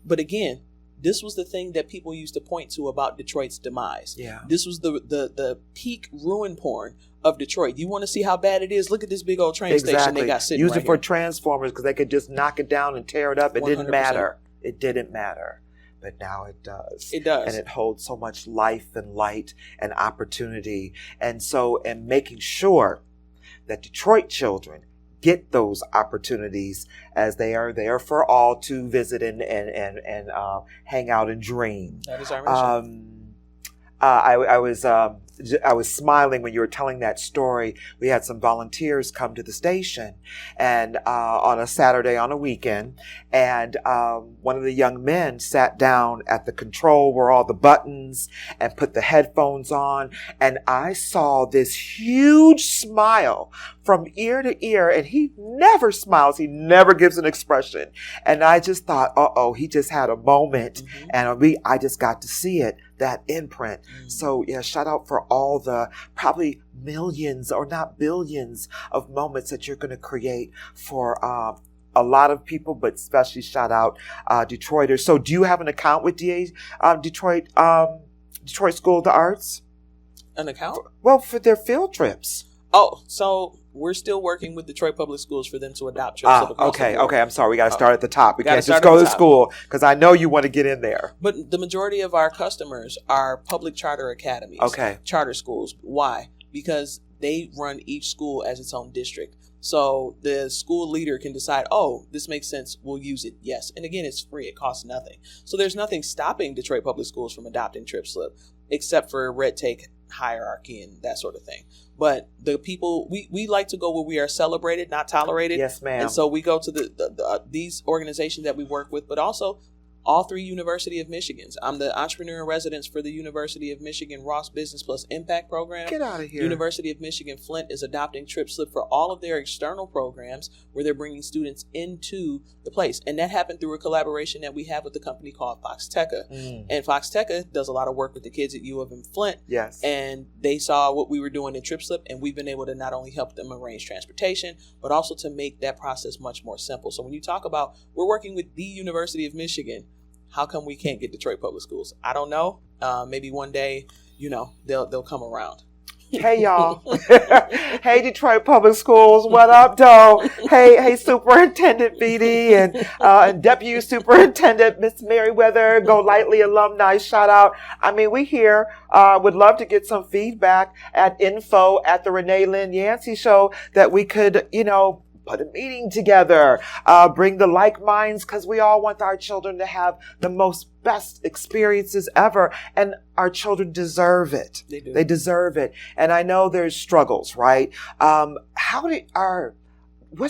but again, this was the thing that people used to point to about Detroit's demise. Yeah. This was the peak ruin porn of Detroit. You want to see how bad it is? Look at this big old train station they got sitting Use right it for here. Transformers because they could just knock it down and tear it up. It 100%. didn't matter. It didn't matter. But now it does. It does. And it holds so much life and light and opportunity. And making sure that Detroit children get those opportunities as they are there for all to visit and hang out and dream. That is our mission. I was I was smiling when you were telling that story. We had some volunteers come to the station and on a Saturday on a weekend, and one of the young men sat down at the control where all the buttons and put the headphones on, and I saw this huge smile from ear to ear, and he never smiles. He never gives an expression. And I just thought, he just had a moment, and I just got to see it, that imprint. So yeah, shout out for all the probably millions or not billions of moments that you're going to create for a lot of people, but especially shout out Detroiters. So do you have an account with Detroit School of the Arts? An account? Well, for their field trips. Oh, so we're still working with Detroit Public Schools for them to adopt trips. Okay. I'm sorry. We got to start at the top. We can't just go to school because I know you want to get in there. But the majority of our customers are public charter academies. Okay. Charter schools. Why? Because they run each school as its own district. So the school leader can decide, this makes sense, we'll use it, yes. And again, it's free, it costs nothing. So there's nothing stopping Detroit Public Schools from adopting TripSlip, except for red tape hierarchy and that sort of thing. But the people, we like to go where we are celebrated, not tolerated. Yes, ma'am. And so we go to these organizations that we work with, but also all three University of Michigans. I'm the entrepreneur in residence for the University of Michigan Ross Business Plus Impact Program. Get out of here. University of Michigan Flint is adopting TripSlip for all of their external programs where they're bringing students into the place. And that happened through a collaboration that we have with a company called Foxteca. And Foxteca does a lot of work with the kids at U of M Flint. Yes. And they saw what we were doing in TripSlip, and we've been able to not only help them arrange transportation, but also to make that process much more simple. So when you talk about we're working with the University of Michigan, how come we can't get Detroit Public Schools? I don't know. Maybe one day, they'll come around. Hey, y'all. Hey, Detroit Public Schools. What up, though? Hey, Superintendent BD and Deputy Superintendent Miss Merriweather, Go Lightly alumni, shout out. I mean, we here would love to get some feedback at info at the Renee Lynn Yancy Show that we could, put a meeting together, bring the like minds, because we all want our children to have the most best experiences ever, and our children deserve it. They do. They deserve it. And I know there's struggles, right? What's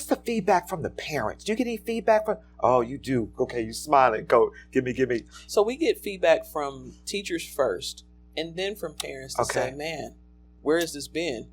the feedback from the parents? Do you get any feedback from? Oh, you do. Okay, you smiling. Go, give me. So we get feedback from teachers first, and then from parents to say, man, where has this been?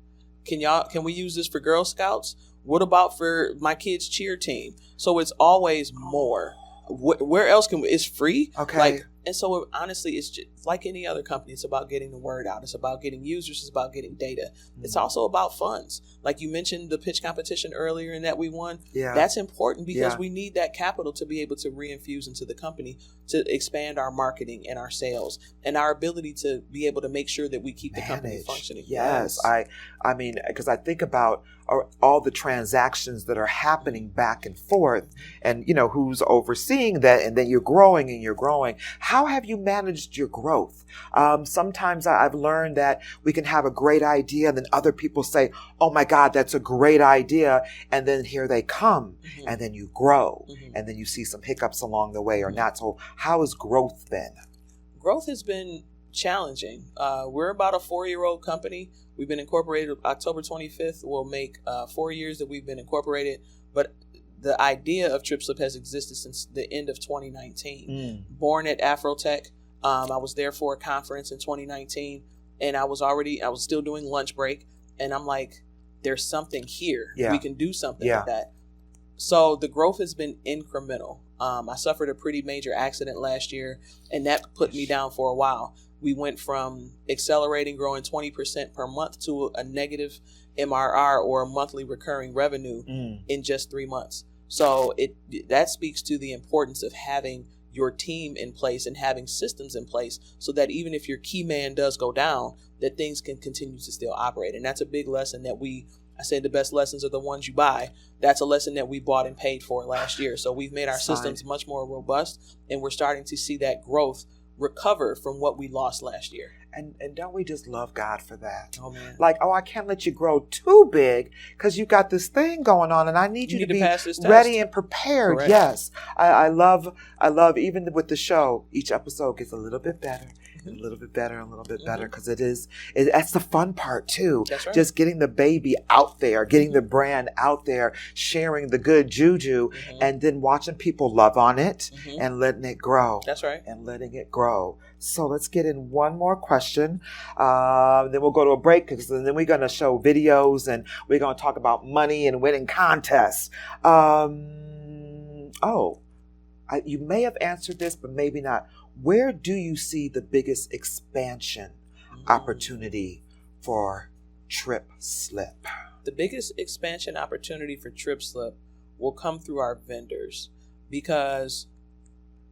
Can we use this for Girl Scouts? What about for my kids' cheer team? So it's always more. Where else it's free? Okay. And so honestly, it's just like any other company. It's about getting the word out. It's about getting users. It's about getting data. It's also about funds. Like you mentioned the pitch competition earlier and that we won. Yeah. That's important because we need that capital to be able to reinfuse into the company to expand our marketing and our sales and our ability to be able to make sure that we keep the company functioning. Yes. I mean, because I think about all the transactions that are happening back and forth and, who's overseeing that, and then you're growing and you're growing. How have you managed your growth? Sometimes I've learned that we can have a great idea and then other people say, oh my God, that's a great idea. And then here they come and then you grow and then you see some hiccups along the way or not. So how has growth been? Growth has been challenging. We're about a 4-year-old company. We've been incorporated October 25th. We'll make 4 years that we've been incorporated. But the idea of TripSlip has existed since the end of 2019. Born at Afrotech. I was there for a conference in 2019, and I was still doing lunch break. And I'm like, there's something here. Yeah. We can do something with that. So the growth has been incremental. I suffered a pretty major accident last year, and that put me down for a while. We went from accelerating, growing 20% per month to a negative MRR or a monthly recurring revenue in just 3 months. So that speaks to the importance of having your team in place and having systems in place so that even if your key man does go down, that things can continue to still operate. And that's a big lesson that I say the best lessons are the ones you buy. That's a lesson that we bought and paid for last year. So we've made our systems much more robust, and we're starting to see that growth recover from what we lost last year. And don't we just love God for that? Oh, man. Like, I can't let you grow too big because you got this thing going on and I need you to be pass this ready test. and prepared. Correct. Yes. I love even with the show, each episode gets a little bit better a little bit better, a little bit better, Mm-hmm. because that's the fun part too. That's right. Just getting the baby out there, getting the brand out there, sharing the good juju, and then watching people love on it and letting it grow. That's right. And letting it grow. So let's get in one more question. Then we'll go to a break, because then we're going to show videos and we're going to talk about money and winning contests. You may have answered this, but maybe not. Where do you see the biggest expansion opportunity for Trip Slip? The biggest expansion opportunity for Trip Slip will come through our vendors, because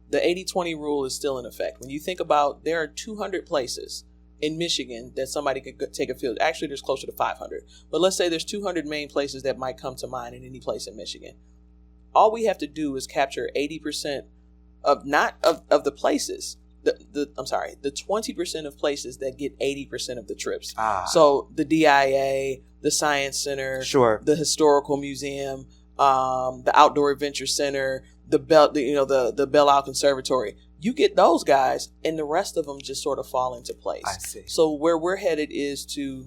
the 80-20 rule is still in effect. When you think about, there are 200 places in Michigan that somebody could take a field. Actually, there's closer to 500. But let's say there's 200 main places that might come to mind in any place in Michigan. All we have to do is capture 80% of the places. The 20% of places that get 80% of the trips. So the DIA, the Science Center, the Historical Museum, the Outdoor Adventure Center, the Belle Isle Conservatory. You get those guys, and the rest of them just sort of fall into place. I see. So where we're headed is to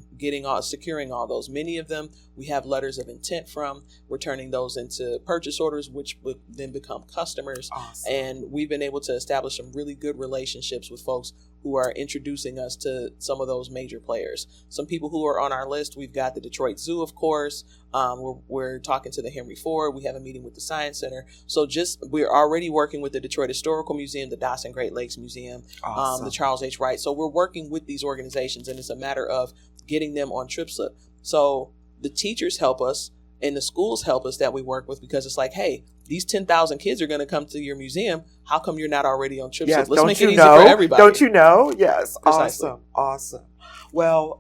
securing all those. Many of them we have letters of intent from. We're turning those into purchase orders, which would then become customers. Awesome. And we've been able to establish some really good relationships with folks who are introducing us to some of those major players. Some people who are on our list, we've got the Detroit Zoo, of course. We're talking to the Henry Ford. We have a meeting with the Science Center. So we're already working with the Detroit Historical Museum, the Dawson Great Lakes Museum, the Charles H. Wright. So we're working with these organizations, and it's a matter of getting them on Trip Slip. So the teachers help us and the schools help us that we work with, because it's like, hey, these 10,000 kids are going to come to your museum. How come you're not already on Trip Slip? Let's make it easy for everybody. Don't you know? Yes. Precisely. Awesome. Well,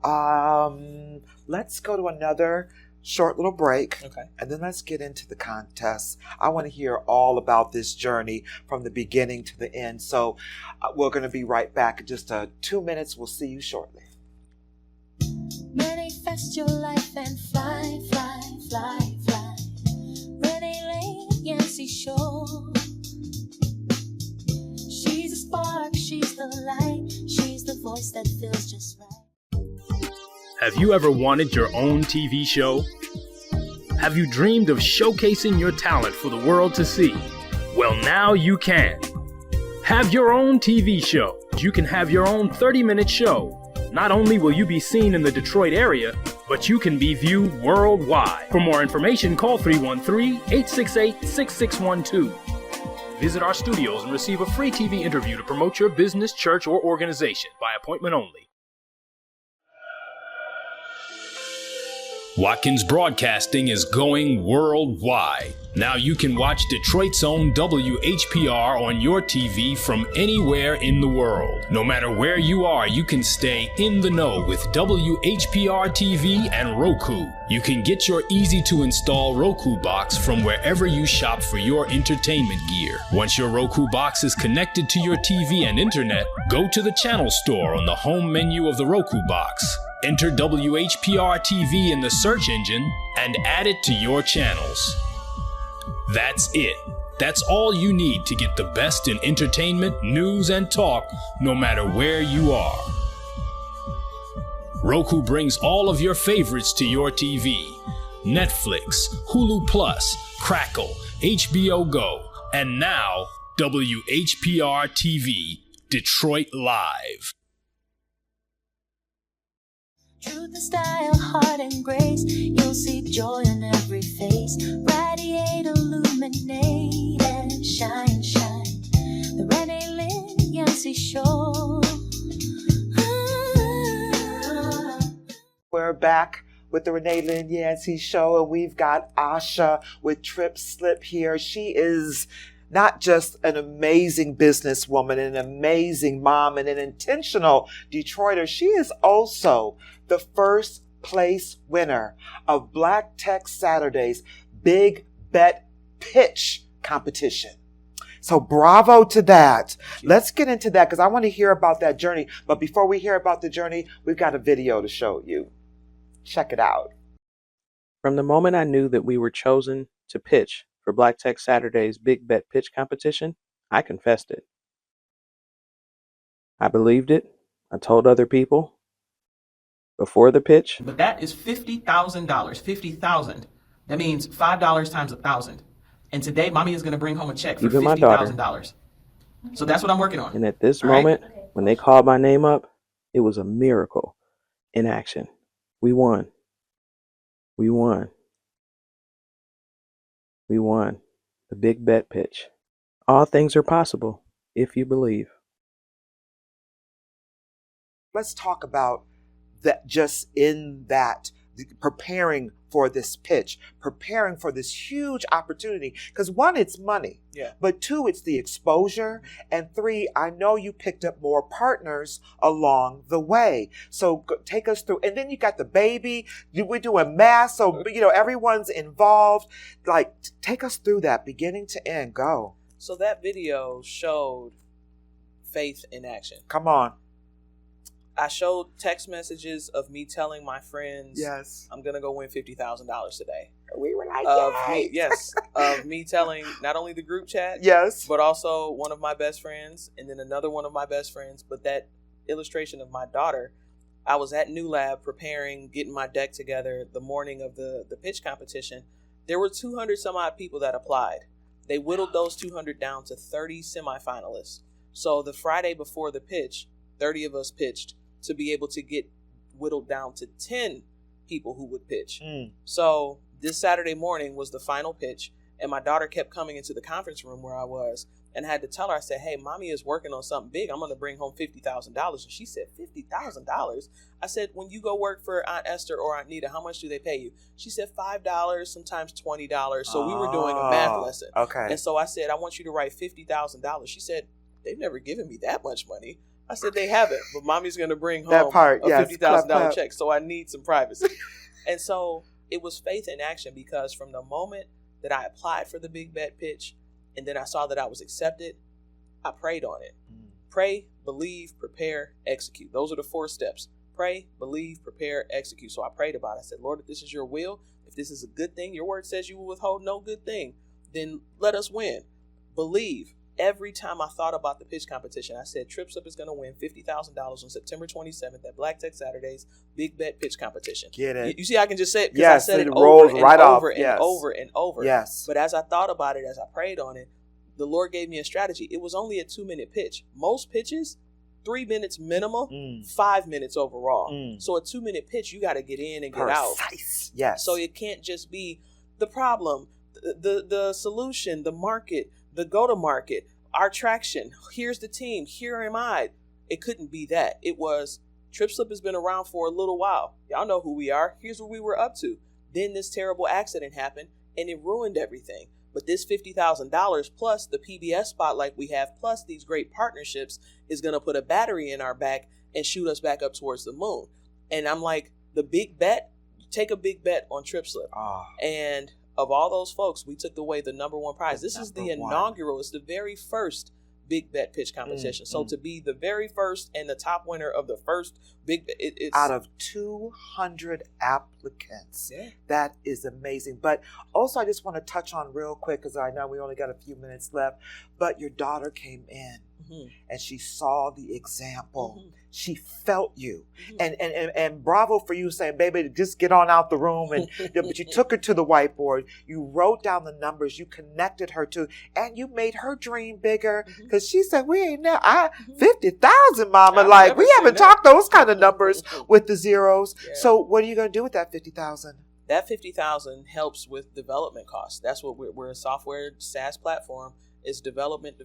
let's go to another short little break. Okay. And then let's get into the contest. I want to hear all about this journey from the beginning to the end. So we're going to be right back in just 2 minutes. We'll see you shortly. Manifest your life and fly, fly, fly, fly. Renee Lane, Yancy Show. She's a spark, she's the light, she's the voice that feels just right. Have you ever wanted your own TV show? Have you dreamed of showcasing your talent for the world to see? Well, now you can. Have your own TV show. You can have your own 30-minute show. Not only will you be seen in the Detroit area, but you can be viewed worldwide. For more information, call 313-868-6612. Visit our studios and receive a free TV interview to promote your business, church, or organization by appointment only. Watkins Broadcasting is going worldwide. Now you can watch Detroit's own WHPR on your TV from anywhere in the world. No matter where you are, you can stay in the know with WHPR TV and Roku. You can get your easy-to-install Roku box from wherever you shop for your entertainment gear. Once your Roku box is connected to your TV and internet, go to the channel store on the home menu of the Roku box. Enter WHPR TV in the search engine and add it to your channels. That's it. That's all you need to get the best in entertainment, news, and talk, no matter where you are. Roku brings all of your favorites to your TV. Netflix, Hulu Plus, Crackle, HBO Go, and now WHPR TV, Detroit Live. Truth and style, heart and grace, you'll see joy in every face. Radiate, illuminate, and shine, shine. The Renee, Lynn, Yancy Show. We're back with the Renee, Lynn, Yancy Show, and we've got Asha with Trip Slip here. She is not just an amazing businesswoman, an amazing mom, and an intentional Detroiter. She is also the first place winner of Black Tech Saturday's Big Bet Pitch competition. So bravo to that. Let's get into that, because I want to hear about that journey. But before we hear about the journey, we've got a video to show you. Check it out. From the moment I knew that we were chosen to pitch for Black Tech Saturday's Big Bet Pitch competition, I confessed it. I believed it, I told other people before the pitch. But that is $50,000. 50,000. That means $5 times 1,000. And today, mommy is going to bring home a check for Even my daughter. $50,000. So that's what I'm working on. And at this All right? moment, when they called my name up, it was a miracle in action. We won. We won. We won the big bet pitch. All things are possible if you believe. Let's talk about that, just in that, preparing for this pitch, preparing for this huge opportunity. Because one, it's money. Yeah. But two, it's the exposure. And three, I know you picked up more partners along the way. So take us through. And then you got the baby. We're doing math. So, everyone's involved. Like, take us through that beginning to end. Go. So that video showed faith in action. Come on. I showed text messages of me telling my friends, Yes, I'm going to go win $50,000 today. We were like, Of me telling not only the group chat, yes, but also one of my best friends and then another one of my best friends. But that illustration of my daughter, I was at New Lab preparing, getting my deck together the morning of the pitch competition. There were 200 some odd people that applied. They whittled those 200 down to 30 semifinalists. So the Friday before the pitch, 30 of us pitched to be able to get whittled down to 10 people who would pitch. So this Saturday morning was the final pitch, and my daughter kept coming into the conference room where I was, and I had to tell her, I said, hey, mommy is working on something big. I'm going to bring home $50,000. And she said, $50,000? I said, when you go work for Aunt Esther or Aunt Nita, how much do they pay you? She said, $5, sometimes $20. So we were doing a math lesson. Okay. And so I said, I want you to write $50,000. She said, they've never given me that much money. I said, they haven't, but mommy's going to bring home That part, a yes. $50,000 check, so I need some privacy. And so it was faith in action, because from the moment that I applied for the big bet pitch and then I saw that I was accepted, I prayed on it. Pray, believe, prepare, execute. Those are the 4 steps. Pray, believe, prepare, execute. So I prayed about it. I said, Lord, if this is your will, if this is a good thing, your word says you will withhold no good thing, then let us win. Believe. Every time I thought about the pitch competition, I said, Trip Slip is going to win $50,000 on September 27th at Black Tech Saturdays Big Bet Pitch Competition. Get it. You see, I can just say it because Yes, I said it it rolls over and right off. over and Yes. over and over. Yes. But as I thought about it, as I prayed on it, the Lord gave me a strategy. It was only a 2-minute pitch. Most pitches, 3 minutes minimum, 5 minutes overall. So a 2-minute pitch, you got to get in and get out. Precise. Yes. So it can't just be the problem, the solution, the market, the go-to-market, our traction. Here's the team. Here am I. It couldn't be that. It was, Trip Slip has been around for a little while. Y'all know who we are. Here's what we were up to. Then this terrible accident happened and it ruined everything. But this $50,000 plus the PBS spotlight we have, plus these great partnerships, is going to put a battery in our back and shoot us back up towards the moon. And I'm like, the big bet, take a big bet on Trip Slip. And of all those folks, we took away the number 1 prize. This is the inaugural. It's the very first big bet pitch competition. So to be the very first and the top winner of the first big bet, it's out of 200 applicants. Yeah. That is amazing. But also, I just want to touch on real quick, because I know we only got a few minutes left, but your daughter came in and she saw the example. She felt you. And bravo for you saying, baby, just get on out the room. And but you took her to the whiteboard. You wrote down the numbers. You connected her to, and you made her dream bigger, because she said, we ain't now 50,000, mama. Like, we haven't talked those kind of numbers with the zeros. Yeah. So what are you going to do with that 50,000? That 50,000 helps with development costs. That's what we're a software SaaS platform. Is development,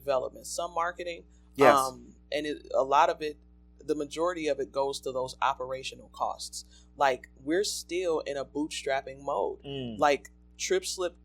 some marketing. Yes. And a lot of it, the majority of it goes to those operational costs. Like, we're still in a bootstrapping mode. Like, Trip Slip,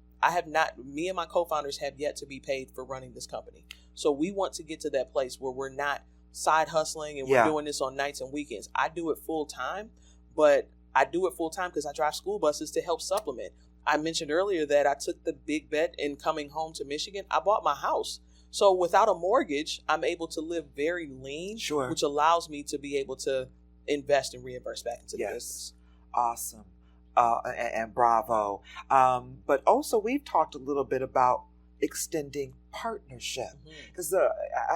me and my co-founders have yet to be paid for running this company. So we want to get to that place where we're not side hustling and we're doing this on nights and weekends. I do it full time, but I do it full time because I drive school buses to help supplement. I mentioned earlier that I took the big bet in coming home to Michigan. I bought my house. So without a mortgage, I'm able to live very lean, which allows me to be able to invest and reimburse back into the business. Awesome. And bravo. But also, we've talked a little bit about extending partnership, because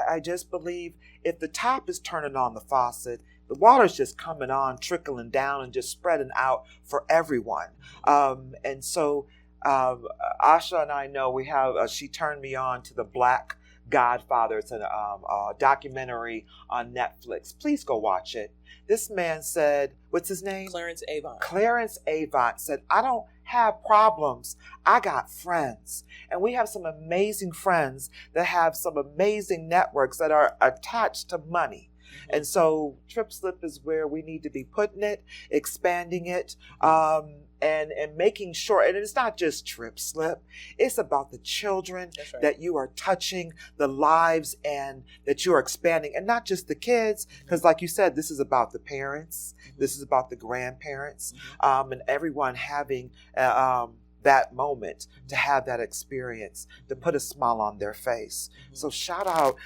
I just believe if the tap is turning on the faucet, the water's just coming on, trickling down, and just spreading out for everyone. And so Asha and I know we have, she turned me on to the Black Godfather. It's a documentary on Netflix. Please go watch it. This man said, what's his name? Clarence Avant. Clarence Avant said, I don't have problems. I got friends. And we have some amazing friends that have some amazing networks that are attached to money. And so TripSlip is where we need to be putting it, expanding it, and making sure, and it's not just TripSlip, it's about the children that you are touching, the lives, and that you are expanding, and not just the kids, because like you said, this is about the parents, this is about the grandparents, and everyone having that moment, to have that experience, to put a smile on their face. So shout out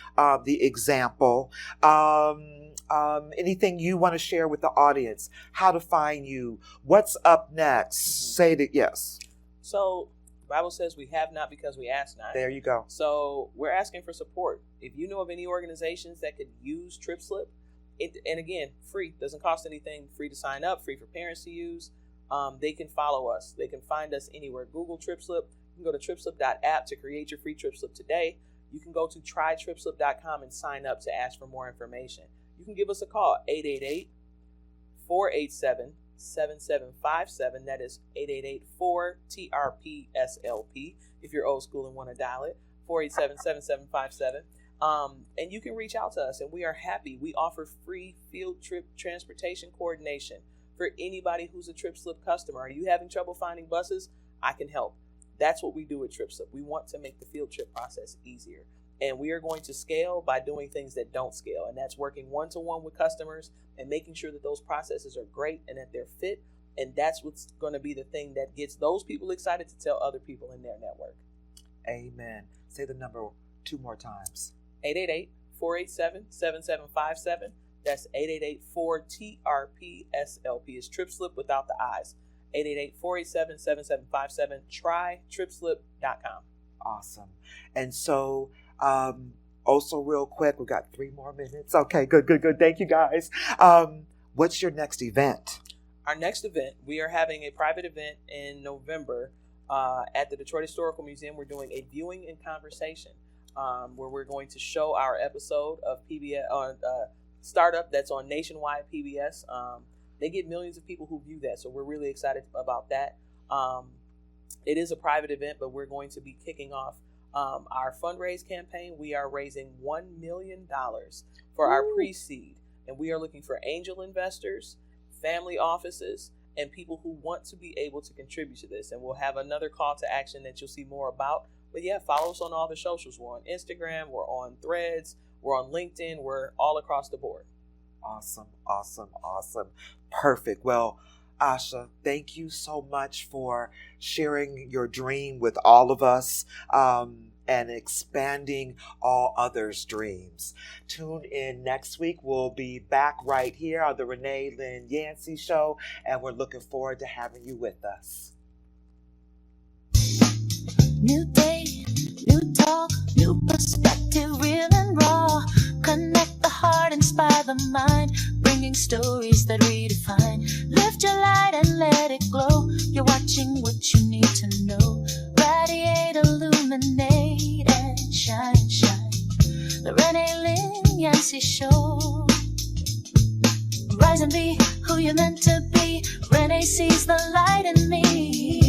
the example. Anything you want to share with the audience, how to find you, what's up next? Say that. Yes. So the Bible says we have not because we ask not. There you go. So we're asking for support. If you know of any organizations that could use TripSlip, and again, free, doesn't cost anything, free to sign up, free for parents to use. They can follow us. They can find us anywhere. Google TripSlip. You can go to tripslip.app to create your free TripSlip today. You can go to trytripslip.com and sign up to ask for more information. You can give us a call, 888-487-7757. That is 888-4TRPSLP if you're old school and want to dial it, 487-7757. And you can reach out to us, and we are happy. We offer free field trip transportation coordination for anybody who's a TripSlip customer. Are you having trouble finding buses? I can help. That's what we do at TripSlip. We want to make the field trip process easier. And we are going to scale by doing things that don't scale. And that's working one-to-one with customers and making sure that those processes are great and that they're fit. And that's what's going to be the thing that gets those people excited to tell other people in their network. Amen. Say the number 2 more times. 888-487-7757. That's 888-4TRPSLP. It's TripSlip without the I's. 888-487-7757. Try TripSlip.com. Awesome. And so, also real quick, we've got 3 more minutes. Okay, good. Thank you, guys. What's your next event? Our next event, we are having a private event in November at the Detroit Historical Museum. We're doing a viewing and conversation where we're going to show our episode of PBS on Startup that's on nationwide PBS. They get millions of people who view that, so we're really excited about that. It is a private event, but we're going to be kicking off our fundraise campaign. We are raising $1 million for our pre-seed, and we are looking for angel investors, family offices, and people who want to be able to contribute to this. And we'll have another call to action that you'll see more about. But yeah, follow us on all the socials. We're on Instagram, we're on Threads, we're on LinkedIn, we're all across the board. Awesome. Perfect. Well, Asha, thank you so much for sharing your dream with all of us and expanding all others' dreams. Tune in next week. We'll be back right here on the Renee, Lynn, Yancy show, and we're looking forward to having you with us. New day, new talk, new perspective, real and raw. Connect the heart, inspire the mind, bringing stories that redefine. Lift your light and let it glow. You're watching what you need to know. Radiate, illuminate, and shine. The Renee, Lynn, Yancy show. Rise and be who you're meant to be. Renee sees the light in me.